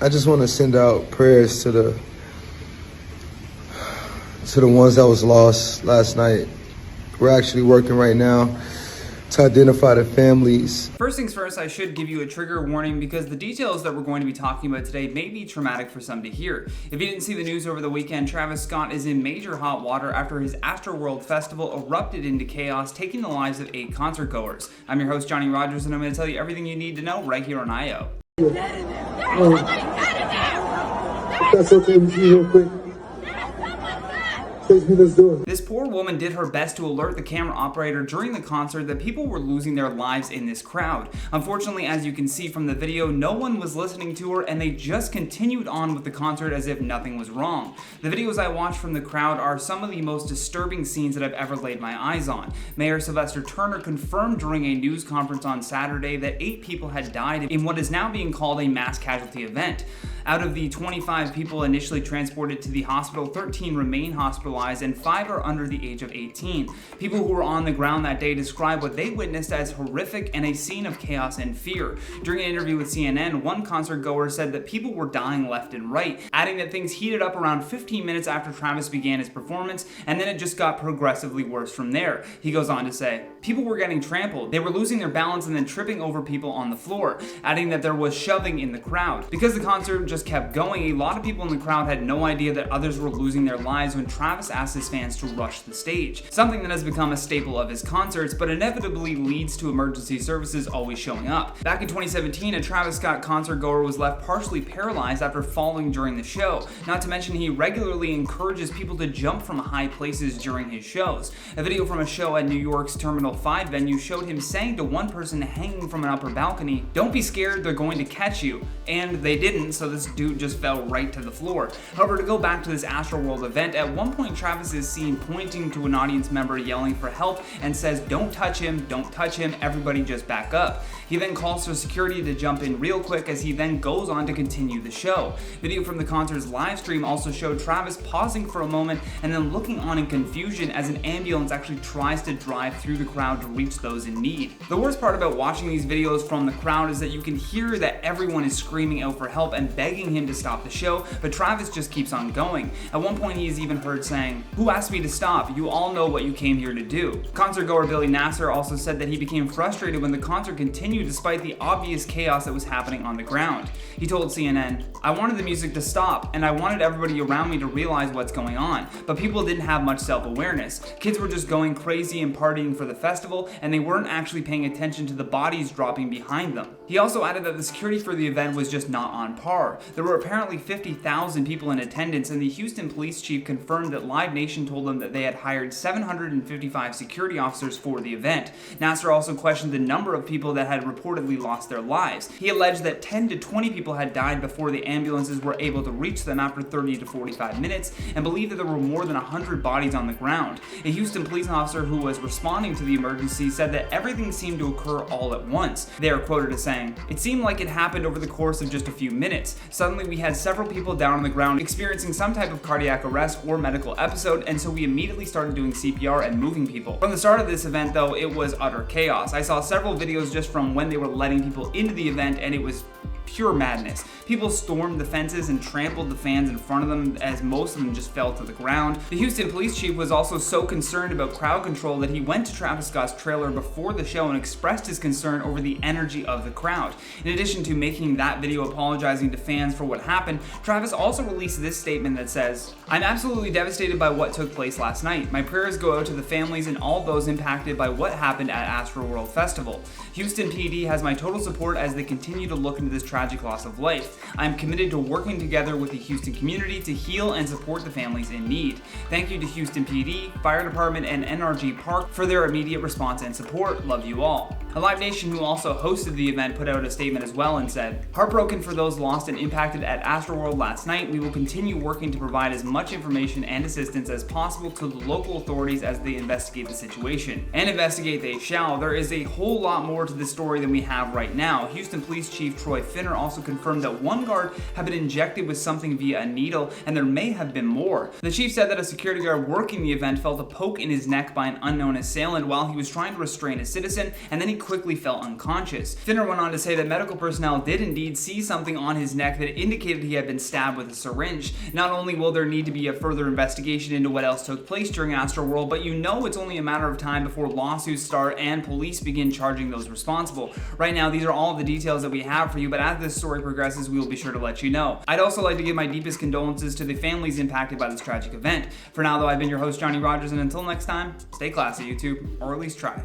I just want to send out prayers to the ones that was lost last night. We're actually working right now to identify the families. First things first, I should give you a trigger warning because the details that we're going to be talking about today may be traumatic for some to hear. If you didn't see the news over the weekend, Travis Scott is in major hot water after his Astroworld festival erupted into chaos, taking the lives of 8 concertgoers. I'm your host, Johnny Rogers, and I'm going to tell you everything you need to know right here on IO. That's okay with you real quick. This poor woman did her best to alert the camera operator during the concert that people were losing their lives in this crowd. Unfortunately, as you can see from the video, no one was listening to her and they just continued on with the concert as if nothing was wrong. The videos I watched from the crowd are some of the most disturbing scenes that I've ever laid my eyes on. Mayor Sylvester Turner confirmed during a news conference on Saturday that 8 people had died in what is now being called a mass casualty event. Out of the 25 people initially transported to the hospital, 13 remain hospitalized and 5 are under the age of 18. People who were on the ground that day described what they witnessed as horrific and a scene of chaos and fear. During an interview with CNN, one concert goer said that people were dying left and right, adding that things heated up around 15 minutes after Travis began his performance, and then it just got progressively worse from there. He goes on to say, people were getting trampled, they were losing their balance and then tripping over people on the floor, adding that there was shoving in the crowd. Because the concert just kept going, a lot of people in the crowd had no idea that others were losing their lives when Travis asked his fans to rush the stage, something that has become a staple of his concerts but inevitably leads to emergency services always showing up. Back in 2017, a Travis Scott concert goer was left partially paralyzed after falling during the show. Not to mention he regularly encourages people to jump from high places during his shows. A video from a show at New York's Terminal 5 venue showed him saying to one person hanging from an upper balcony, "Don't be scared, they're going to catch you." And they didn't, so this dude just fell right to the floor. However, to go back to this Astroworld event, at one point Travis is seen pointing to an audience member yelling for help and says, "Don't touch him, everybody just back up." He then calls for security to jump in real quick as he then goes on to continue the show. Video from the concert's live stream also showed Travis pausing for a moment and then looking on in confusion as an ambulance actually tries to drive through the crowd to reach those in need. The worst part about watching these videos from the crowd is that you can hear that everyone is screaming out for help and begging him to stop the show, but Travis just keeps on going. At one point he is even heard saying, "Who asked me to stop? You all know what you came here to do." Concert goer Billy Nasser also said that he became frustrated when the concert continued despite the obvious chaos that was happening on the ground. He told CNN, "I wanted the music to stop and I wanted everybody around me to realize what's going on, but people didn't have much self-awareness. Kids were just going crazy and partying for the festival and they weren't actually paying attention to the bodies dropping behind them." He also added that the security for the event was just not on par. There were apparently 50,000 people in attendance and the Houston police chief confirmed that Live Nation told them that they had hired 755 security officers for the event. Nasser also questioned the number of people that had reportedly lost their lives. He alleged that 10 to 20 people had died before the ambulances were able to reach them after 30 to 45 minutes and believed that there were more than 100 bodies on the ground. A Houston police officer who was responding to the emergency said that everything seemed to occur all at once. They are quoted as saying, "It seemed like it happened over the course of just a few minutes. Suddenly we had several people down on the ground experiencing some type of cardiac arrest or medical episode, and so we immediately started doing CPR and moving people." From the start of this event though, it was utter chaos. I saw several videos just from when they were letting people into the event and it was pure madness. People stormed the fences and trampled the fans in front of them as most of them just fell to the ground. The Houston police chief was also so concerned about crowd control that he went to Travis Scott's trailer before the show and expressed his concern over the energy of the crowd. In addition to making that video apologizing to fans for what happened, Travis also released this statement that says, "I'm absolutely devastated by what took place last night. My prayers go out to the families and all those impacted by what happened at Astroworld Festival. Houston PD has my total support as they continue to look into this tragic loss of life. I am committed to working together with the Houston community to heal and support the families in need. Thank you to Houston PD, Fire Department, and NRG Park for their immediate response and support. Love you all." A Live Nation who also hosted the event put out a statement as well and said, "Heartbroken for those lost and impacted at Astroworld last night, we will continue working to provide as much information and assistance as possible to the local authorities as they investigate the situation. And investigate they shall. There is a whole lot more to this story than we have right now." Houston Police Chief Troy Finner Thinner also confirmed that one guard had been injected with something via a needle, and there may have been more. The chief said that a security guard working the event felt a poke in his neck by an unknown assailant while he was trying to restrain a citizen, and then he quickly fell unconscious. Thinner went on to say that medical personnel did indeed see something on his neck that indicated he had been stabbed with a syringe. Not only will there need to be a further investigation into what else took place during Astroworld, but it's only a matter of time before lawsuits start and police begin charging those responsible. Right now, these are all of the details that we have for you, but as this story progresses, we will be sure to let you know. I'd also like to give my deepest condolences to the families impacted by this tragic event. For now, though, I've been your host, Johnny Rogers, and until next time, stay classy, YouTube, or at least try.